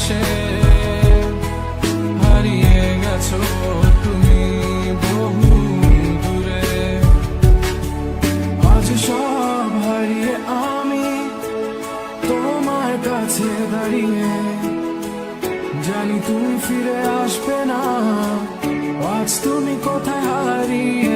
এসে হারিয়ে গেছো তুমি বহু দূরে। আজ সব হারিয়ে আমি তোমার কাছে দাঁড়িয়ে, জানি তুমি ফিরে আসবে না, আজ তুমি কোথায় হারিয়ে